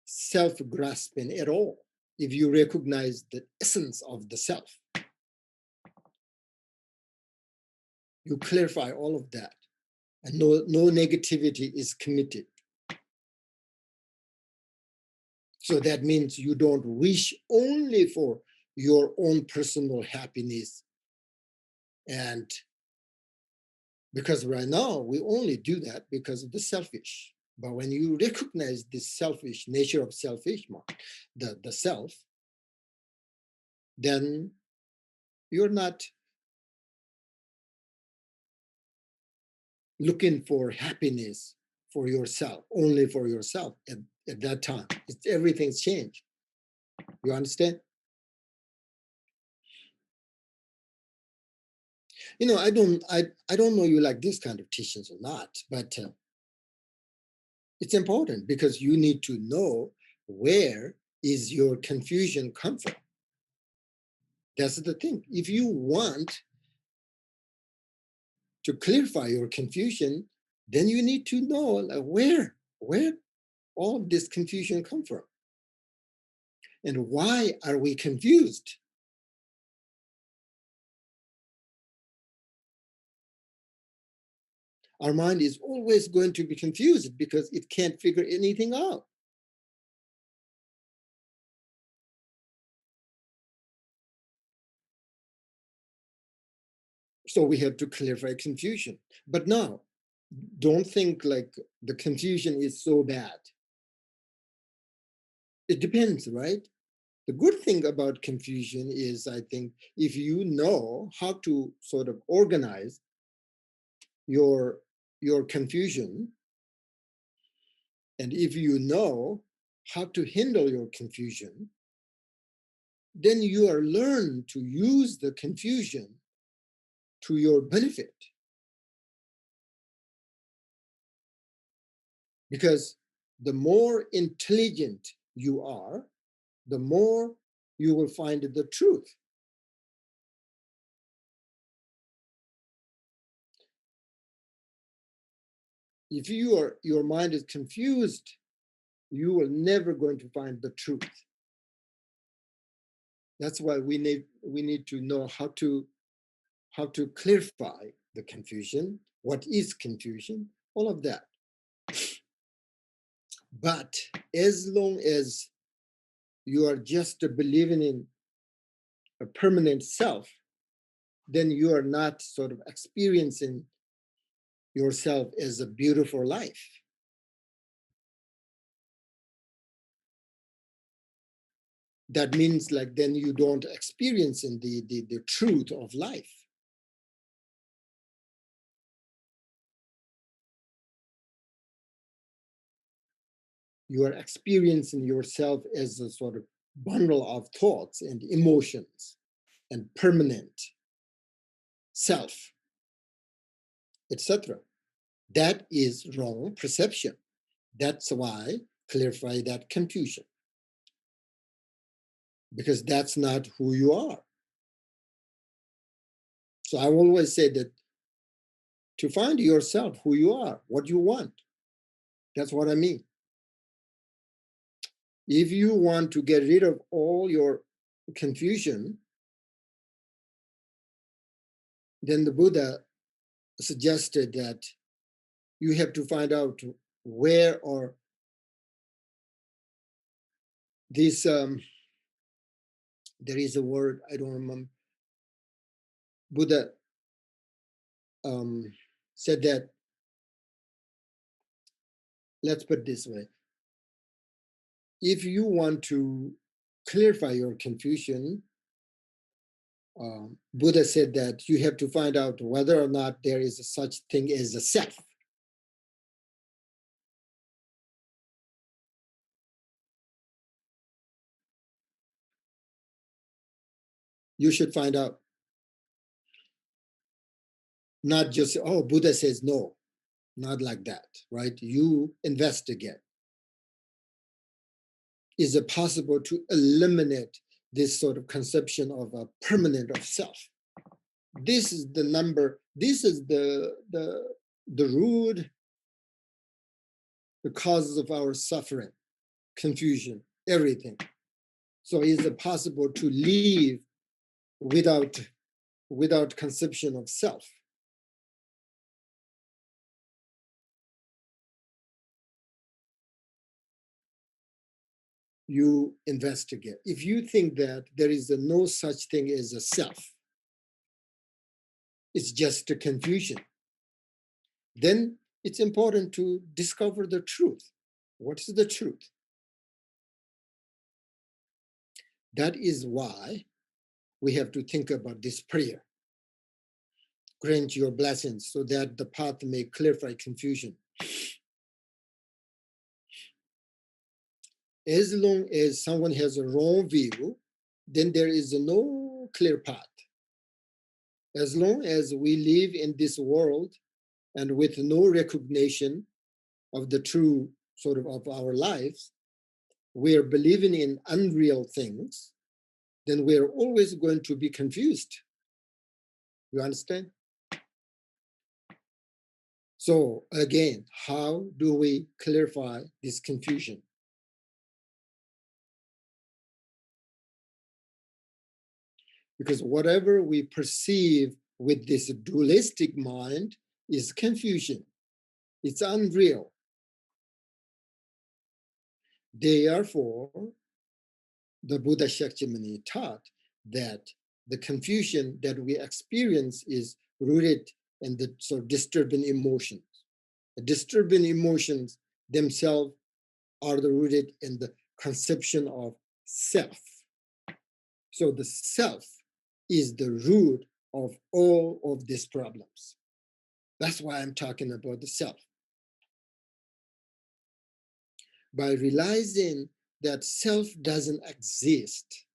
self-grasping at all. If you recognize the essence of the self, you clarify all of that, and no negativity is committed. So that means you don't wish only for your own personal happiness. And because right now we only do that because of the selfish. But when you recognize this selfish nature of selfish mind, the self, then you're not looking for happiness for yourself, only for yourself at that time. Everything's changed. You understand? I don't know you like this kind of teachings or not, but it's important because you need to know where is your confusion come from. That's the thing. If you want to clarify your confusion, then you need to know like, where all of this confusion come from, and why are we confused? Our mind is always going to be confused because it can't figure anything out. So we have to clarify confusion. But now, don't think like the confusion is so bad. It depends, right? The good thing about confusion is, I think, if you know how to sort of organize your confusion, and if you know how to handle your confusion, then you are learned to use the confusion to your benefit. Because the more intelligent you are, the more you will find the truth. If your mind is confused, you will never going to find the truth. That's why we need to know how to clarify the confusion, what is confusion, all of that. But as long as you are just believing in a permanent self, then you are not sort of experiencing yourself as a beautiful life. That means like then you don't experience in the truth of life. You are experiencing yourself as a sort of bundle of thoughts and emotions and permanent self, etc. That is wrong perception. That's why clarify that confusion. Because that's not who you are. So I always say that to find yourself, who you are, what you want. That's what I mean. If you want to get rid of all your confusion, then the Buddha suggested that you have to find out where or this, there is a word, I don't remember. Buddha said that, let's put it this way. If you want to clarify your confusion, Buddha said that you have to find out whether or not there is a such thing as a self. You should find out. Not just, oh, Buddha says no, not like that, right? You investigate. Is it possible to eliminate this sort of conception of a permanent of self? This is the number, this is the root, the causes of our suffering, confusion, everything. So is it possible to live without conception of self? You investigate. If you think that there is no such thing as a self, it's just a confusion, then it's important to discover the truth. What is the truth? That is why we have to think about this prayer. Grant your blessings so that the path may clarify confusion. As long as someone has a wrong view, then there is no clear path. As long as we live in this world and with no recognition of the true sort of our lives, we're believing in unreal things, then we're always going to be confused. You understand? So again, how do we clarify this confusion? Because whatever we perceive with this dualistic mind is confusion. It's unreal. Therefore, the Buddha Shakyamuni taught that the confusion that we experience is rooted in the sort of disturbing emotions. The disturbing emotions themselves are rooted in the conception of self. So the self is the root of all of these problems. That's why I'm talking about the self. By realizing that self doesn't exist,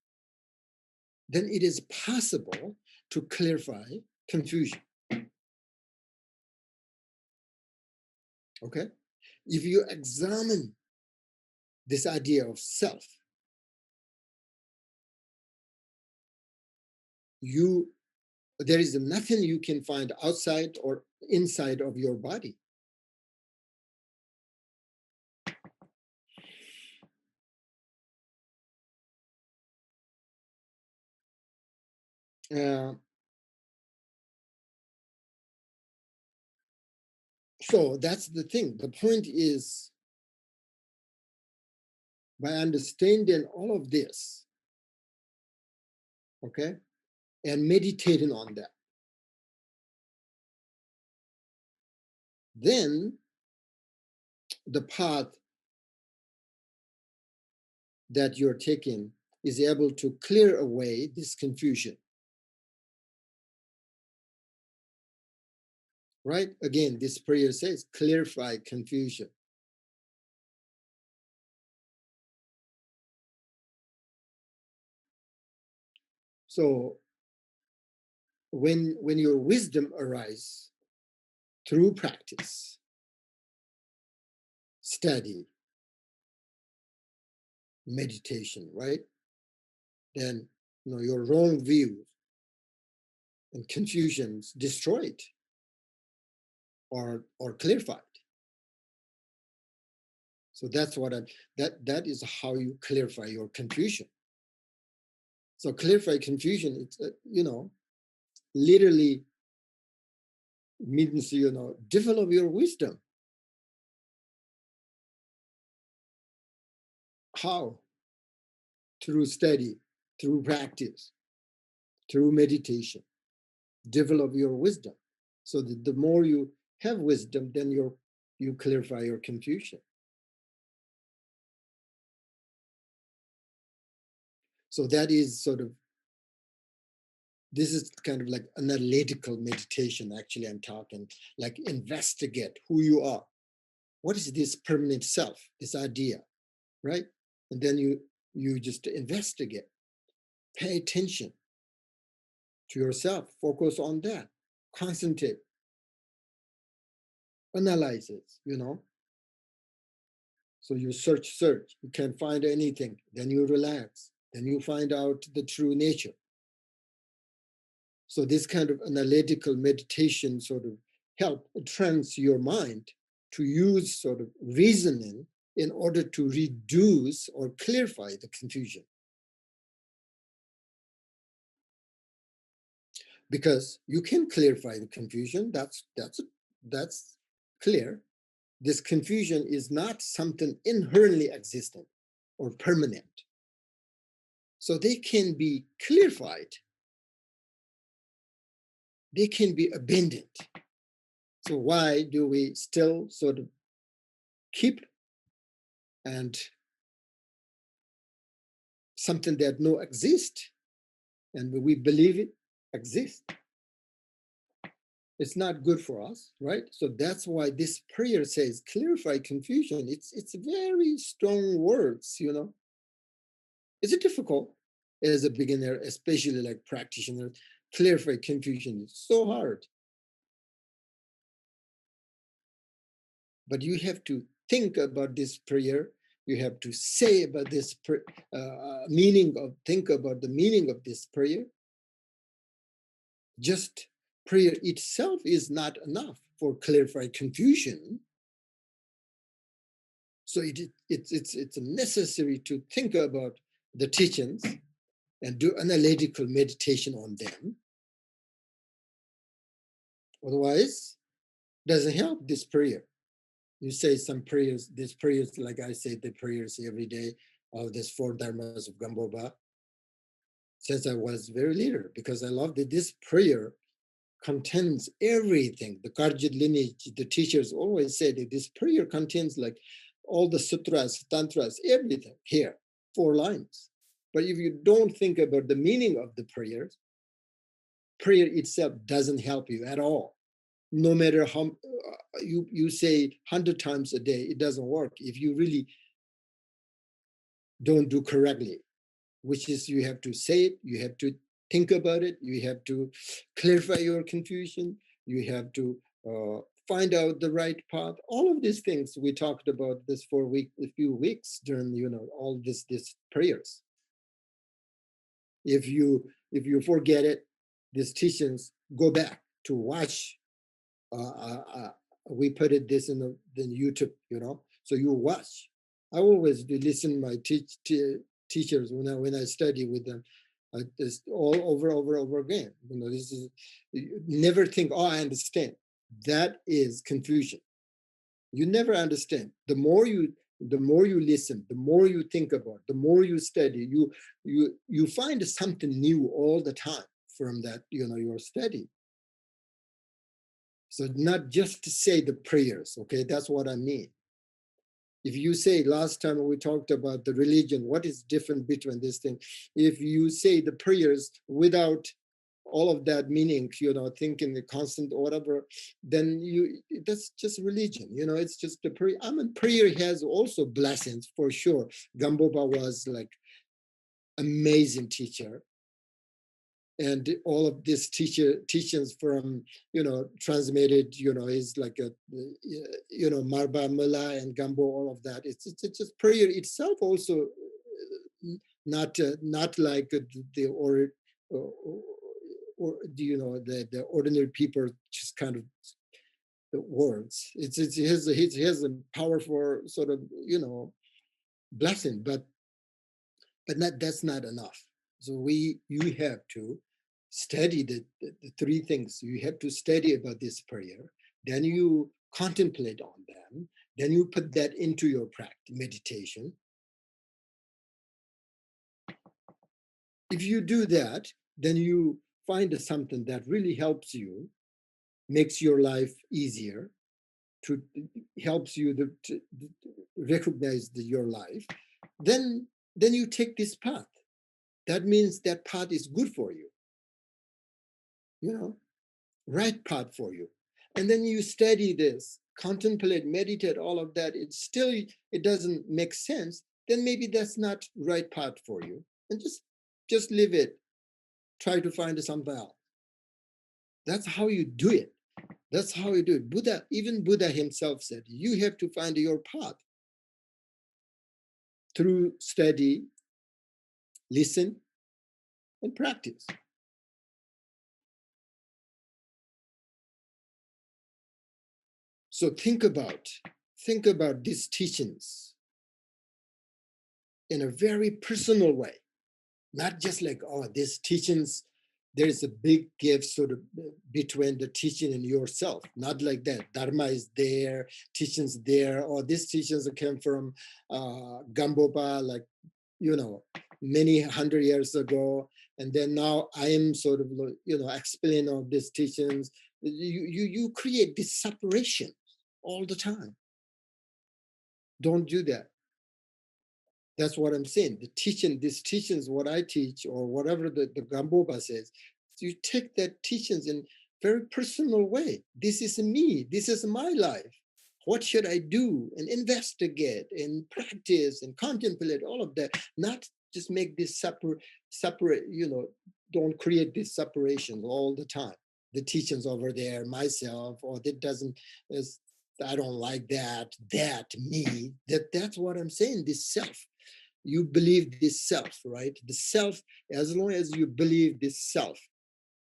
then it is possible to clarify confusion. Okay? if you examine this idea of self, there is nothing you can find outside or inside of your body. So that's the thing. The point is, by understanding all of this, okay, and meditating on that, then the path that you're taking is able to clear away this confusion. Right? Again, this prayer says, clarify confusion. So when your wisdom arises through practice, study, meditation, right? Then your wrong views and confusions destroyed or clarified. So that's what that is how you clarify your confusion. So clarify confusion, it's literally means develop your wisdom. How? Through study, through practice, through meditation. Develop your wisdom. So that the more you have wisdom, then you clarify your confusion. So that is this is kind of like analytical meditation. Actually, I'm talking like investigate who you are. What is this permanent self, this idea, right? And then you just investigate, pay attention to yourself, focus on that, concentrate, analyze it, So you search, you can't find anything, then you relax, then you find out the true nature. So this kind of analytical meditation help trains your mind to use reasoning in order to reduce or clarify the confusion. Because you can clarify the confusion, that's clear. This confusion is not something inherently existent or permanent. So they can be clarified. They can be abandoned. So why do we still keep and something that no exist and we believe it exists? It's not good for us, right? So that's why this prayer says clarify confusion. It's very strong words, Is it difficult as a beginner, especially like practitioner? Clarify confusion is so hard. But you have to think about this prayer. You have to say about this think about the meaning of this prayer. Just prayer itself is not enough for clarify confusion. So it's necessary to think about the teachings and do analytical meditation on them. Otherwise, it doesn't help this prayer. You say some prayers, these prayers, like I say the prayers every day of this Four Dharmas of Gampopa since I was very little, because I love that this prayer contains everything. The Karjit lineage, the teachers always say that this prayer contains like all the sutras, tantras, everything here, 4 lines. But if you don't think about the meaning of the prayer itself doesn't help you at all. No matter how you say 100 times a day, it doesn't work if you really don't do correctly, which is you have to say it, you have to think about it, you have to clarify your confusion, you have to find out the right path. All of these things we talked about this for a few weeks during, all these prayers. If you forget it, these teachings, go back to watch. We put it this in the YouTube, so you watch. I always do listen to my teachers when I study with them. Just all over again. This is, you never think, oh, I understand. That is confusion. You never understand. The more you listen, the more you think about, the more you study, you find something new all the time from that, your study. So not just to say the prayers, okay? That's what I mean. If you say, last time we talked about the religion, what is different between this thing? If you say the prayers without all of that meaning, thinking the constant or whatever, then that's just religion. It's just the prayer. I mean, prayer has also blessings for sure. Gampopa was like amazing teacher. And all of this teachings from, transmitted, is like a, Marba Mula and Gambo, all of that. It's just prayer itself also, not like the or the ordinary people just kind of the words. It has a powerful sort of, blessing, but that's not enough. So you have to study the three things. You have to study about this prayer, then you contemplate on them, then you put that into your practice, meditation. If you do that, then you find something that really helps you, makes your life easier, helps you to recognize your life. Then you take this path. That means that path is good for you. Right path for you. And then you study this, contemplate, meditate, all of that. It doesn't make sense. Then maybe that's not right path for you. And just leave it. Try to find something else. That's how you do it. That's how you do it. Even Buddha himself said, you have to find your path through study, listen, and practice. So think about these teachings in a very personal way, not just like, oh, these teachings, there's a big gap sort of between the teaching and yourself. Not like that. Dharma is there, teachings there, or these teachings came from Gampopa, like, many 100 years ago. And then now I am sort of, explaining all these teachings. You create this separation all the time. Don't do that. That's what I'm saying. These teachings, what I teach or whatever the Gampopa says, you take that teachings in very personal way. This is me. This is my life. What should I do? And investigate and practice and contemplate all of that. Not just make this separate, don't create this separation all the time. The teachings over there, myself, or that doesn't, I don't like that, me. That's what I'm saying, this self. You believe this self, right? The self, as long as you believe this self,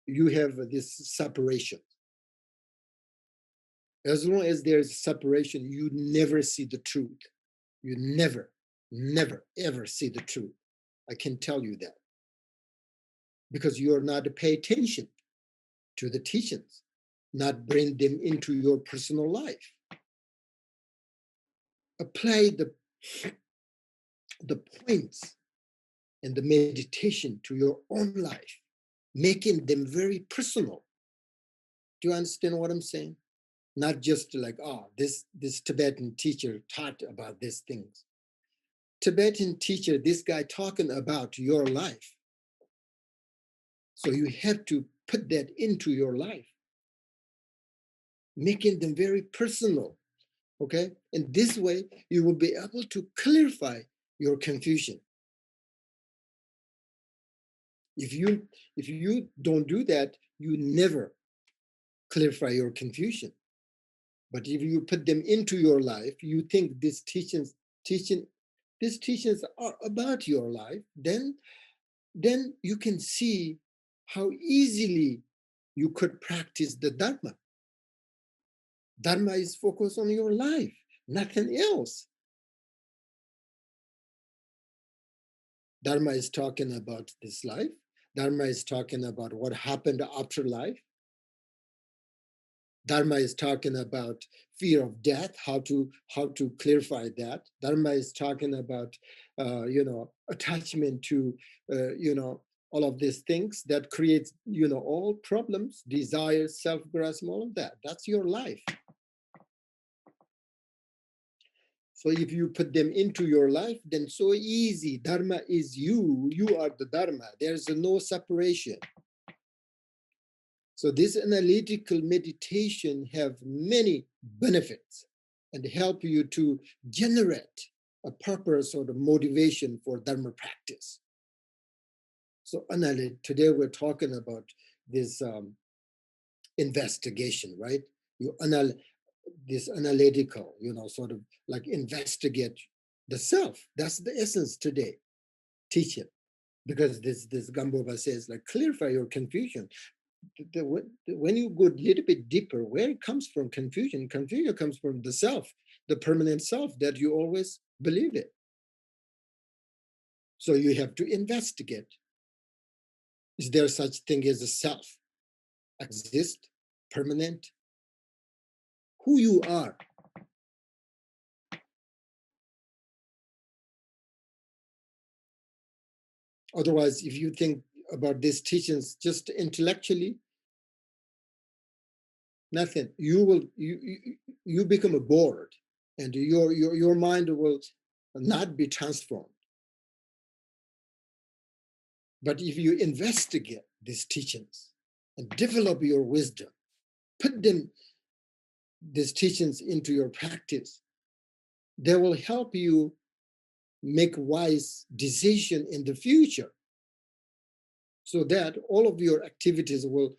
you have this separation. As long as there's separation, you never see the truth. You never, ever see the truth. I can tell you that. Because you're not to pay attention to the teachings, not bring them into your personal life. Apply the points and the meditation to your own life, making them very personal. Do you understand what I'm saying? Not just like, oh, this Tibetan teacher taught about these things. Tibetan teacher, this guy talking about your life. So you have to put that into your life, making them very personal, okay? And this way, you will be able to clarify your confusion. If you don't do that, you never clarify your confusion. But if you put them into your life, you think these teachings are about your life, then you can see how easily you could practice the Dharma. Dharma is focused on your life, nothing else. Dharma is talking about this life. Dharma is talking about what happened after life. Dharma is talking about fear of death, how to clarify that. Dharma is talking about, attachment to, all of these things that creates, all problems, desires, self-grasp, all of that. That's your life. So if you put them into your life, then so easy. Dharma is you. You are the Dharma. There's no separation. So this analytical meditation have many benefits and help you to generate a purpose or the motivation for Dharma practice. So today we're talking about this investigation, right? This analytical, sort of like investigate the self. That's the essence today, teaching. Because this Gampopa says, like, clarify your confusion. When you go a little bit deeper, where it comes from confusion comes from the self, the permanent self that you always believe in. So you have to investigate. Is there such thing as a self? Exist, permanent? Who you are? Otherwise, if you think about these teachings just intellectually, nothing. You become a bored, and your mind will not be transformed. But if you investigate these teachings and develop your wisdom, put these teachings into your practice, they will help you make wise decision in the future, so that all of your activities will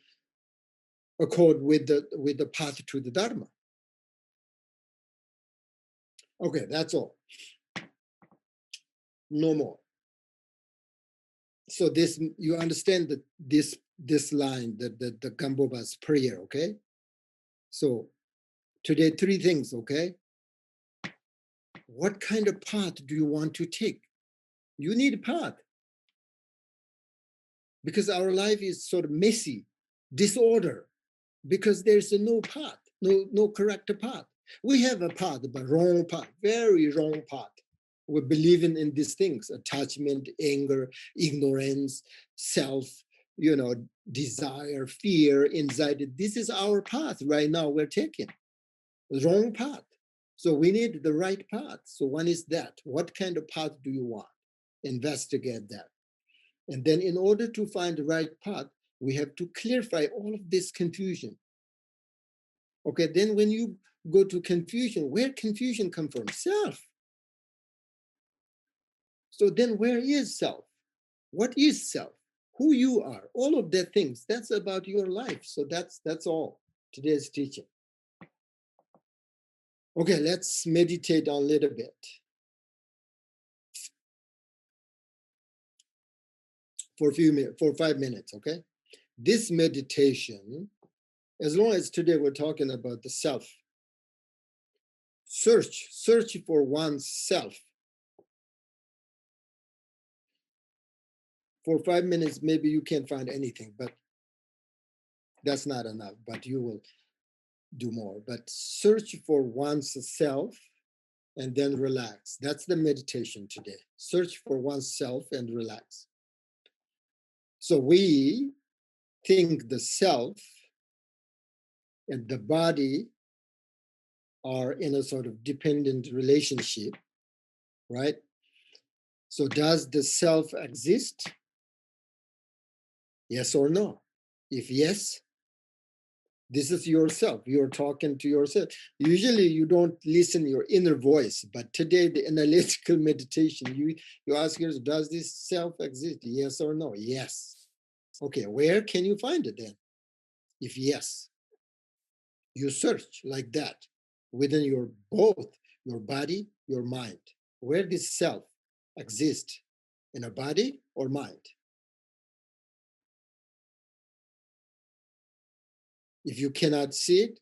accord with the path to the Dharma. Okay, that's all. No more. So this, you understand that this line, the Gampopa's prayer, okay? So today, 3 things, okay? What kind of path do you want to take? You need a path. Because our life is sort of messy, disorder, because there's no path, no correct path. We have a path, but wrong path, very wrong path. We're believing in these things: attachment, anger, ignorance, self, desire, fear, anxiety. This is our path right now we're taking. Wrong path. So we need the right path. So one is that. What kind of path do you want? Investigate that. And then in order to find the right path, we have to clarify all of this confusion. Okay, then when you go to confusion, where confusion come from? Self. So then where is self? What is self? Who you are? All of the things, that's about your life. So that's all today's teaching. Okay, let's meditate a little bit. For 5 minutes, okay? This meditation, as long as today we're talking about the self, search for one's self. For 5 minutes, maybe you can't find anything, but that's not enough, but you will do more. But search for one's self and then relax. That's the meditation today. Search for oneself and relax. So we think the self and the body are in a sort of dependent relationship, right? So does the self exist? Yes or no? If yes, this is yourself. You're talking to yourself. Usually you don't listen to your inner voice, but today the analytical meditation, you ask yourself, does this self exist? Yes or no? Yes. Okay, where can you find it then? If yes, you search like that. within your both your body, your mind. Where does self exist? In a body or mind? If you cannot see it,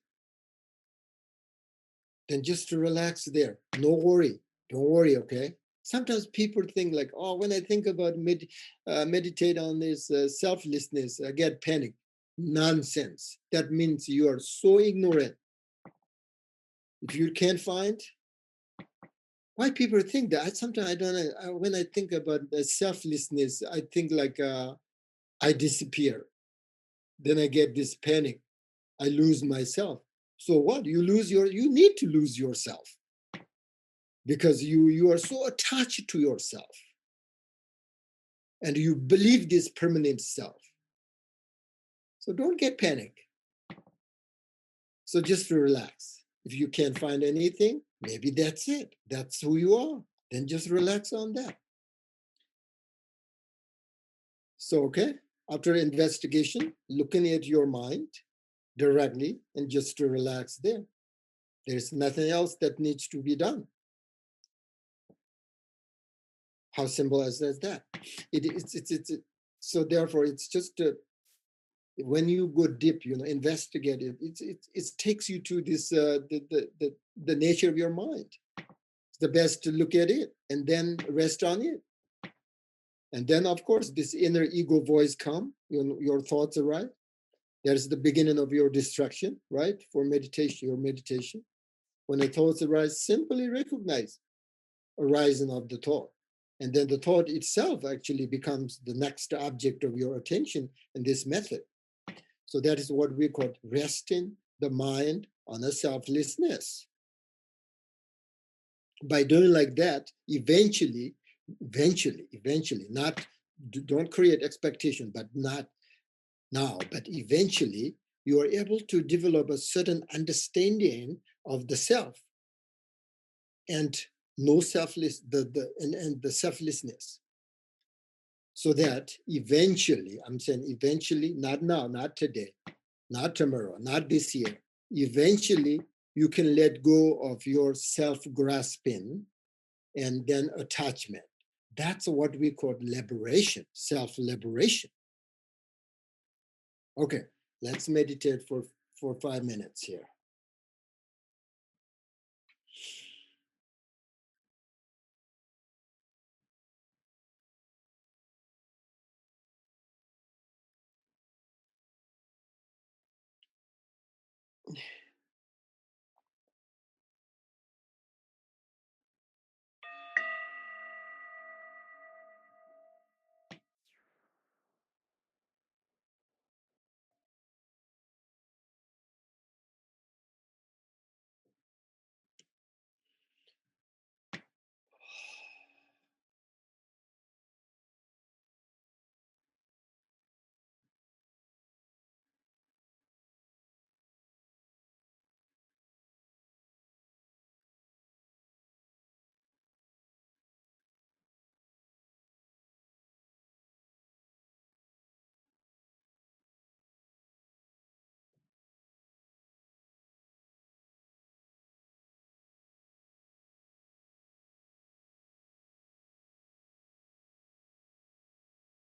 then just relax there. No worry. Don't worry, okay? Sometimes people think like, oh, when I think about meditate on this selflessness, I get panic. Nonsense. That means you are so ignorant. If you can't find, why people think that? Sometimes I don't know. When I think about selflessness, I think like I disappear. Then I get this panic. I lose myself. So what? You need to lose yourself because you are so attached to yourself and you believe this permanent self. So don't get panic. So just relax. If you can't find anything, maybe that's it. That's who you are. Then just relax on that. So, okay, after investigation, looking at your mind directly and just to relax there. There's nothing else that needs to be done. How simple as that? So therefore, it's just when you go deep, investigate it. It takes you to this the nature of your mind. It's the best to look at it and then rest on it. And then, of course, this inner ego voice come. Your thoughts arise. That is the beginning of your destruction, right? For meditation, your meditation. When the thoughts arise, simply recognize arising of the thought. And then the thought itself actually becomes the next object of your attention in this method. So that is what we call resting the mind on a selflessness. By doing like that, eventually, not, don't create expectation, but not now, but eventually you are able to develop a certain understanding of the self and no selfless, and the selflessness. So that eventually, I'm saying eventually, not now, not today, not tomorrow, not this year, eventually you can let go of your self-grasping and then attachment. That's what we call liberation, self-liberation. Okay, let's meditate for 5 minutes here.